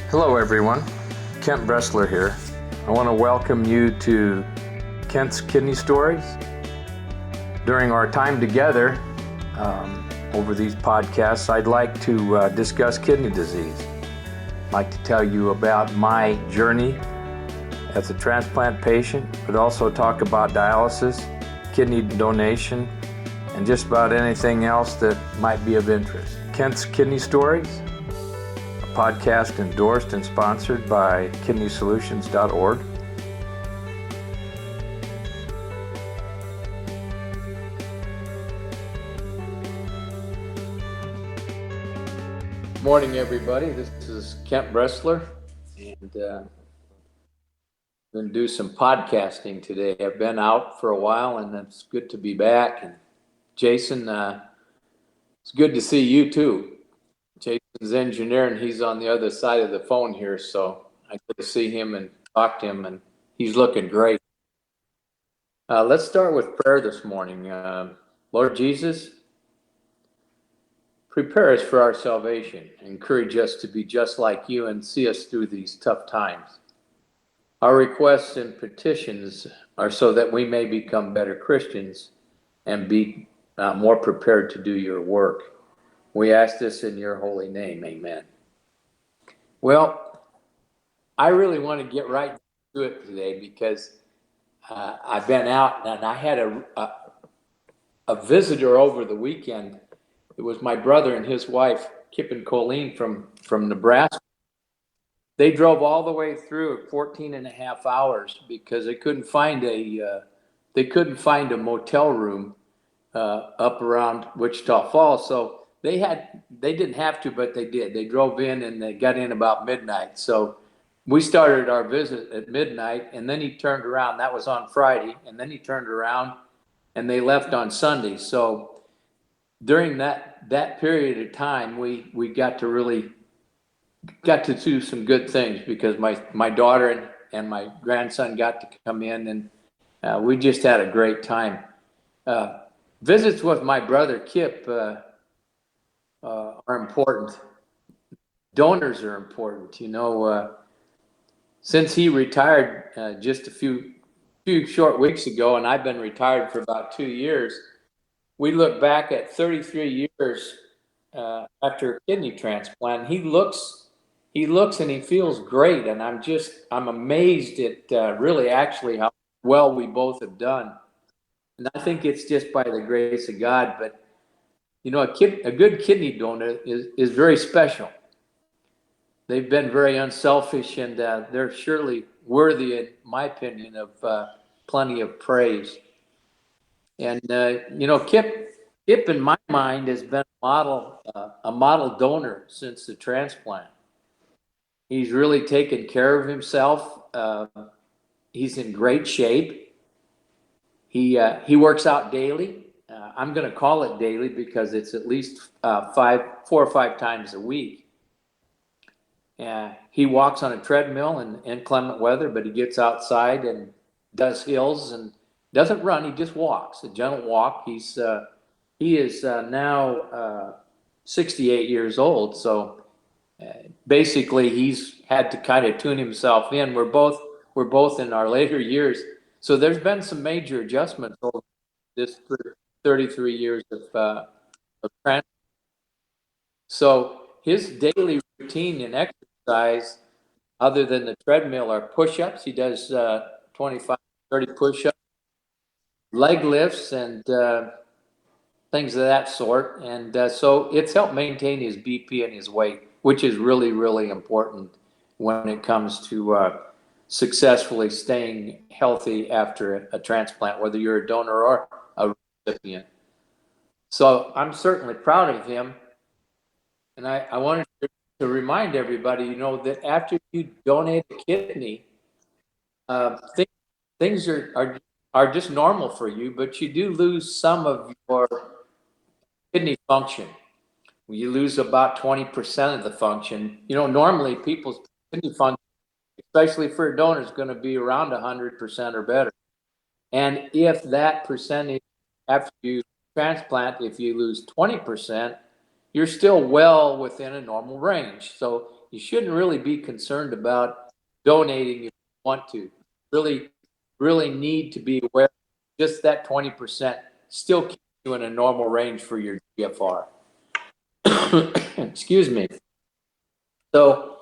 Hello everyone, Kent.Bressler here. I want to welcome you to Kent's Kidney Stories. During our time together over these podcasts, I'd like to discuss kidney disease. I'd like to tell you about my journey as a transplant patient, but also talk about dialysis, kidney donation, and just about anything else that might be of interest. Kent's Kidney Stories, podcast endorsed and sponsored by kidneysolutions.org. Morning, everybody. This is Kent.Bressler, and I'm going to do some podcasting today. I've been out for a while, and it's good to be back. And Jason, it's good to see you too. Jason's engineer, and he's on the other side of the phone here, so I get to see him and talk to him, and he's looking great. Let's start with prayer this morning. Lord Jesus, prepare us for our salvation. Encourage us to be just like you and see us through these tough times. Our requests and petitions are so that we may become better Christians and be more prepared to do your work. We ask this in your holy name. Amen. Well, I really want to get right to it today because I've been out and I had a visitor over the weekend. It was my brother and his wife, Kip and Colleen from Nebraska. They drove all the way through 14 and a half hours because they couldn't find a motel room up around Wichita Falls. So they didn't have to, but they did. They drove in and they got in about midnight. So we started our visit at midnight, and then he turned around. That was on Friday, and then he turned around and they left on Sunday. So during that period of time, we got to do some good things because my daughter and my grandson got to come in, and we just had a great time. Visits with my brother Kip are important. Donors are important. Since he retired just a few short weeks ago, and I've been retired for about 2 years, we look back at 33 years after a kidney transplant. He looks and he feels great, and I'm amazed at really actually how well we both have done. And I think it's just by the grace of God, but a good kidney donor is very special. They've been very unselfish, and they're surely worthy, in my opinion, of plenty of praise. And Kip, in my mind, has been a model donor since the transplant. He's really taken care of himself. He's in great shape. He works out daily. I'm going to call it daily because it's at least 4 or 5 times a week. He walks on a treadmill in inclement weather, but he gets outside and does hills and doesn't run. He just walks, a gentle walk. He is now 68 years old, so basically he's had to kind of tune himself in. We're both in our later years, so there's been some major adjustments over this 33 years of transplant. So his daily routine and exercise, other than the treadmill, are push-ups. He does 25, 30 push-ups, leg lifts, and things of that sort. And so it's helped maintain his BP and his weight, which is really, really important when it comes to successfully staying healthy after a transplant, whether you're a donor or a recipient. So I'm certainly proud of him. And I wanted to remind everybody, that after you donate a kidney, things are just normal for you, but you do lose some of your kidney function. You lose about 20% of the function. Normally people's kidney function, especially for a donor, is going to be around 100% or better. And if that percentage, after you transplant, if you lose 20%, you're still well within a normal range. So you shouldn't really be concerned about donating if you want to. Really, really need to be aware just that 20% still keeps you in a normal range for your GFR. Excuse me. So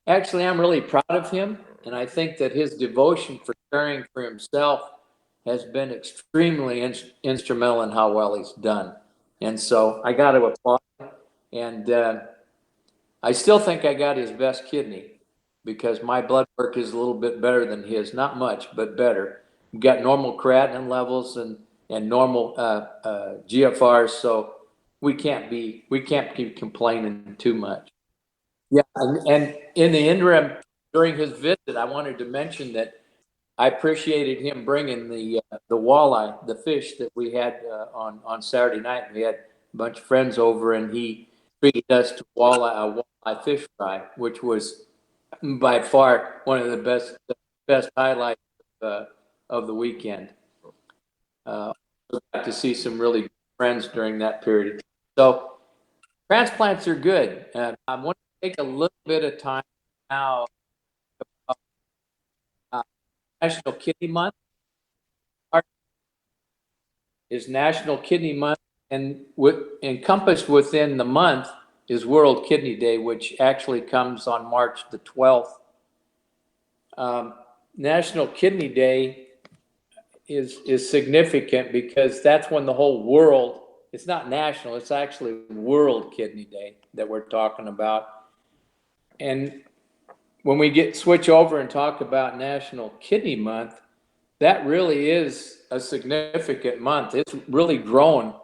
actually, I'm really proud of him, and I think that his devotion for caring for himself has been extremely instrumental in how well he's done. And so I got to applaud him. And I still think I got his best kidney because my blood work is a little bit better than his. Not much, but better. We've got normal creatinine levels and normal GFRs, so we can't keep complaining too much. Yeah, and in the interim, during his visit, I wanted to mention that I appreciated him bringing the walleye, the fish that we had on Saturday night. We had a bunch of friends over, and he treated us to a walleye fish fry, which was by far one of the best highlights of the weekend. We got to see some really good friends during that period. So transplants are good. I want to take a little bit of time now. National Kidney Month is National Kidney Month, and encompassed within the month is World Kidney Day, which actually comes on March the 12th. National Kidney Day is significant because that's when the whole world, it's not national, it's actually World Kidney Day that we're talking about. And when we switch over and talk about National Kidney Month, that really is a significant month. It's really grown.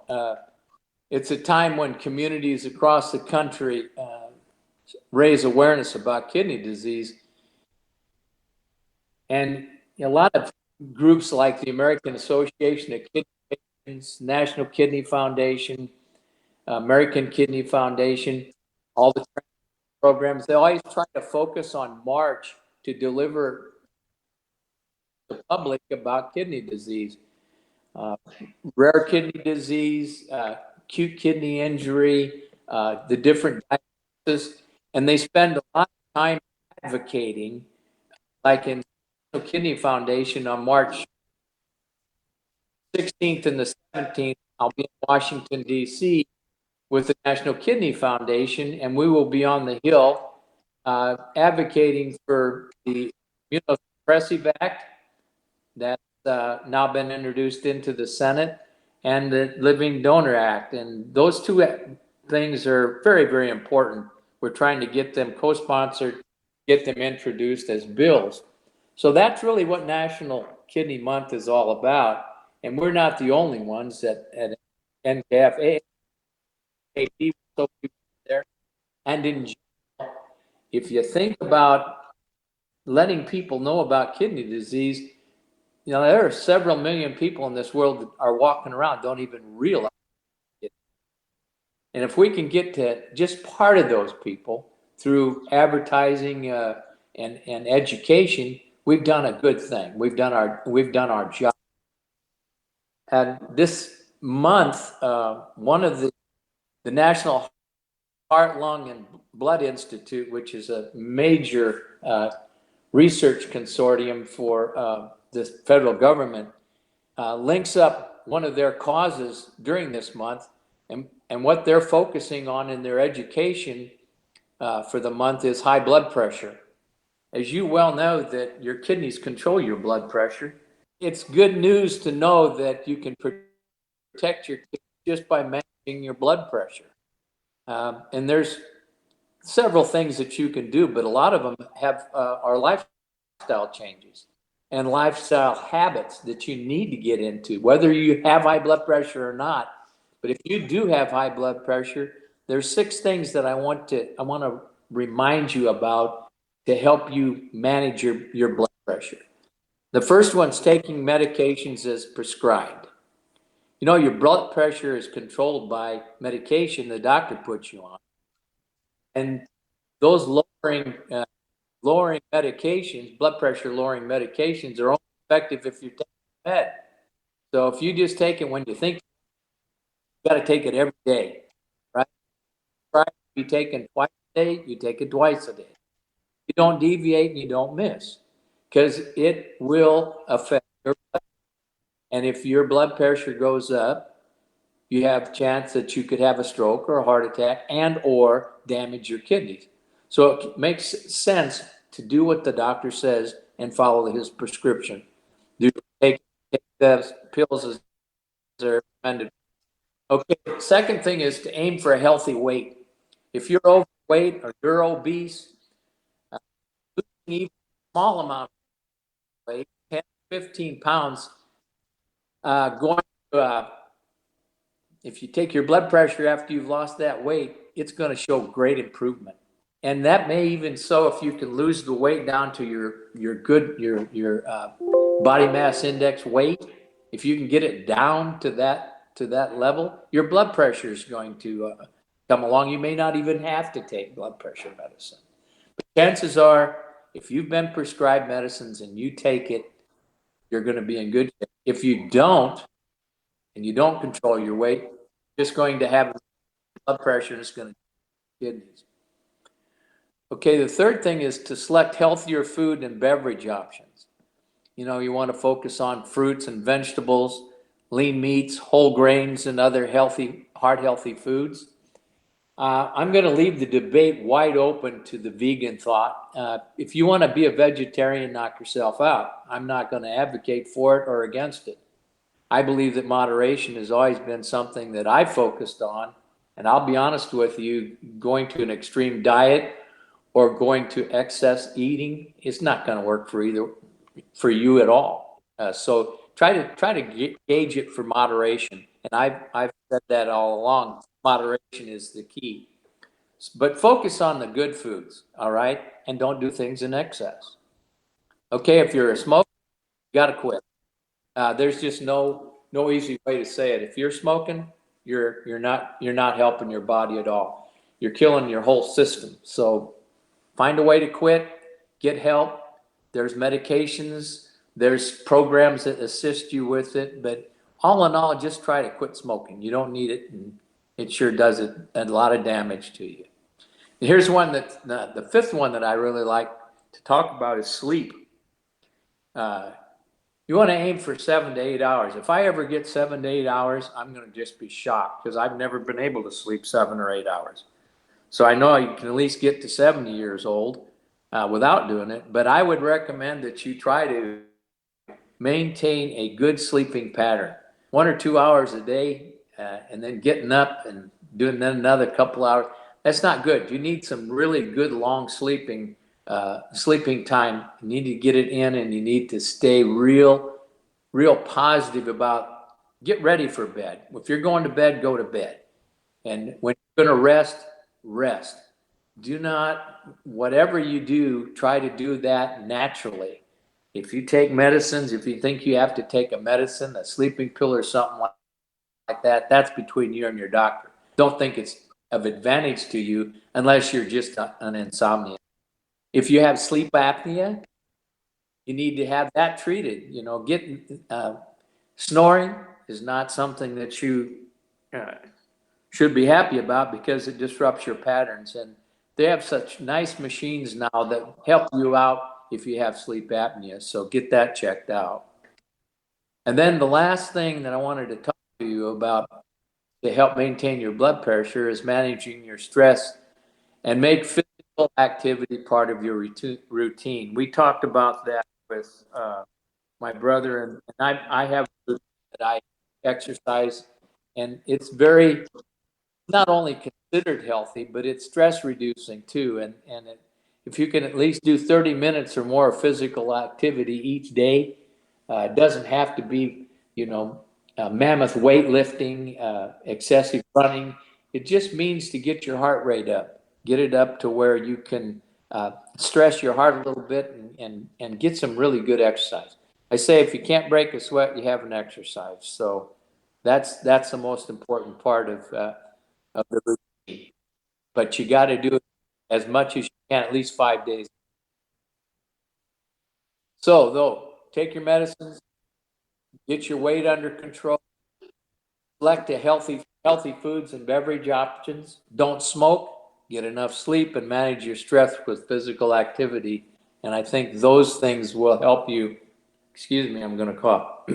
It's a time when communities across the country raise awareness about kidney disease. And a lot of groups like the American Association of Kidney Patients, National Kidney Foundation, American Kidney Foundation, all the programs, they always try to focus on March to deliver the public about kidney disease, rare kidney disease, acute kidney injury, the different diagnoses, and they spend a lot of time advocating, like in the Kidney Foundation on March 16th and the 17th, I'll be in Washington, D.C. with the National Kidney Foundation, and we will be on the Hill advocating for the Immunosuppressive Act that's now been introduced into the Senate, and the Living Donor Act. And those two things are very, very important. We're trying to get them co-sponsored, get them introduced as bills. So that's really what National Kidney Month is all about. And we're not the only ones at NKF, so there. And in general, if you think about letting people know about kidney disease, you know, there are several million people in this world that are walking around, don't even realize it. And if we can get to just part of those people through advertising and education, we've done a good thing. We've done our job. And this month, one of the National Heart, Lung, and Blood Institute, which is a major research consortium for the federal government, links up one of their causes during this month, and what they're focusing on in their education for the month is high blood pressure. As you well know, that your kidneys control your blood pressure. It's good news to know that you can protect your kidneys just by managing your blood pressure. And there's several things that you can do, but a lot of them are lifestyle changes and lifestyle habits that you need to get into, whether you have high blood pressure or not. But if you do have high blood pressure, there's 6 things that I want to remind you about to help you manage your blood pressure. The first one's taking medications as prescribed. You know, your blood pressure is controlled by medication the doctor puts you on. And those lowering medications, blood pressure lowering medications, are only effective if you're taking med. So if you just take it when you think, you got to take it every day, right? Try to be taken twice a day, you take it twice a day. You don't deviate and you don't miss, because it will affect your blood. And if your blood pressure goes up, you have a chance that you could have a stroke or a heart attack and or damage your kidneys. So it makes sense to do what the doctor says and follow his prescription. Do take the pills as they're recommended. Okay, second thing is to aim for a healthy weight. If you're overweight or you're obese, even a small amount of weight, 10, 15 pounds, going to, if you take your blood pressure after you've lost that weight, it's going to show great improvement. And that may even so if you can lose the weight down to your body mass index weight. If you can get it down to that level, your blood pressure is going to come along. You may not even have to take blood pressure medicine. But chances are, if you've been prescribed medicines and you take it, you're going to be in good shape. If you don't, and you don't control your weight, you're just going to have blood pressure and it's going to kidneys. Okay, the third thing is to select healthier food and beverage options. You know, you want to focus on fruits and vegetables, lean meats, whole grains, and other healthy, heart-healthy foods. I'm going to leave the debate wide open to the vegan thought. If you want to be a vegetarian, knock yourself out. I'm not going to advocate for it or against it. I believe that moderation has always been something that I've focused on. And I'll be honest with you, going to an extreme diet or going to excess eating is not going to work for you at all. So try to gauge it for moderation. And I've said that all along. Moderation is the key. But focus on the good foods, all right? And don't do things in excess. Okay, if you're a smoker, you got to quit. There's just no easy way to say it. If you're smoking, you're not helping your body at all. You're killing your whole system. So find a way to quit, get help. There's medications, there's programs that assist you with it, but all in all, just try to quit smoking. You don't need it, and it sure does a lot of damage to you. And here's one that the fifth one that I really like to talk about is sleep. You want to aim for 7 to 8 hours. If I ever get 7 to 8 hours, I'm going to just be shocked because I've never been able to sleep 7 or 8 hours. So I know you can at least get to 70 years old without doing it, but I would recommend that you try to maintain a good sleeping pattern. 1 or 2 hours a day and then getting up and doing then another couple hours. That's not good. You need some really good long sleeping time. You need to get it in, and you need to stay real positive about get ready for bed. If you're going to bed, go to bed. And when you're going to rest. Do not, whatever you do, try to do that naturally. If you take medicines, if you think you have to take a medicine, a sleeping pill or something like that, that's between you and your doctor. Don't think it's of advantage to you unless you're just an insomnia. If you have sleep apnea, you need to have that treated. You know, snoring is not something that you should be happy about because it disrupts your patterns. And they have such nice machines now that help you out if you have sleep apnea. So get that checked out. And then the last thing that I wanted to talk to you about to help maintain your blood pressure is managing your stress and make physical activity part of your routine. We talked about that with my brother, and I have a routine that I exercise, and it's very not only considered healthy, but it's stress reducing too. If you can at least do 30 minutes or more of physical activity each day, it doesn't have to be, mammoth weightlifting, excessive running. It just means to get your heart rate up, get it up to where you can stress your heart a little bit and get some really good exercise. I say if you can't break a sweat, you haven't exercised. So that's the most important part of the routine. But you got to do it as much as you can, at least 5 days. So though, take your medicines, get your weight under control, select a healthy foods and beverage options. Don't smoke. get enough sleep, and manage your stress with physical activity. And I think those things will help you. Excuse me, I'm going to cough.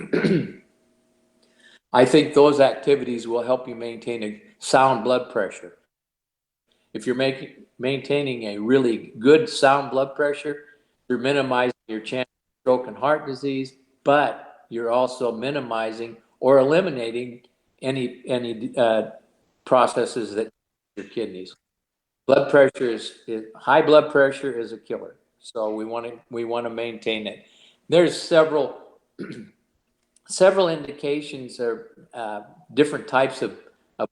I think those activities will help you maintain a sound blood pressure. If you're maintaining a really good sound blood pressure, you're minimizing your chance of stroke and heart disease, but you're also minimizing or eliminating any processes that your kidneys. Blood pressure is high blood pressure is a killer. So we want to maintain it. There's several indications or different types of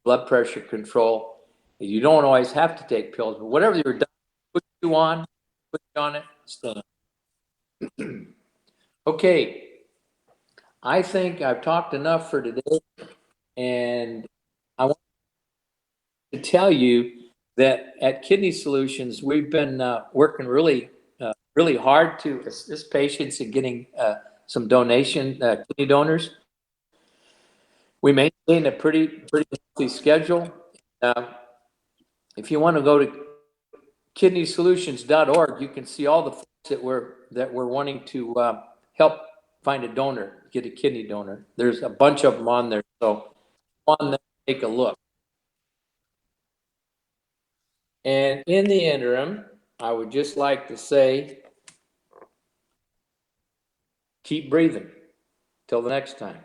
blood pressure control. You don't always have to take pills, but whatever you're done, put you on it, stay on. Okay, I think I've talked enough for today, and I want to tell you that at Kidney Solutions, we've been working really hard to assist patients in getting some kidney donors. We maintain a pretty healthy schedule. If you want to go to kidneysolutions.org, you can see all the folks that we're wanting to help find a donor, get a kidney donor. There's a bunch of them on there, so on there, take a look. And in the interim, I would just like to say, keep breathing. Till the next time.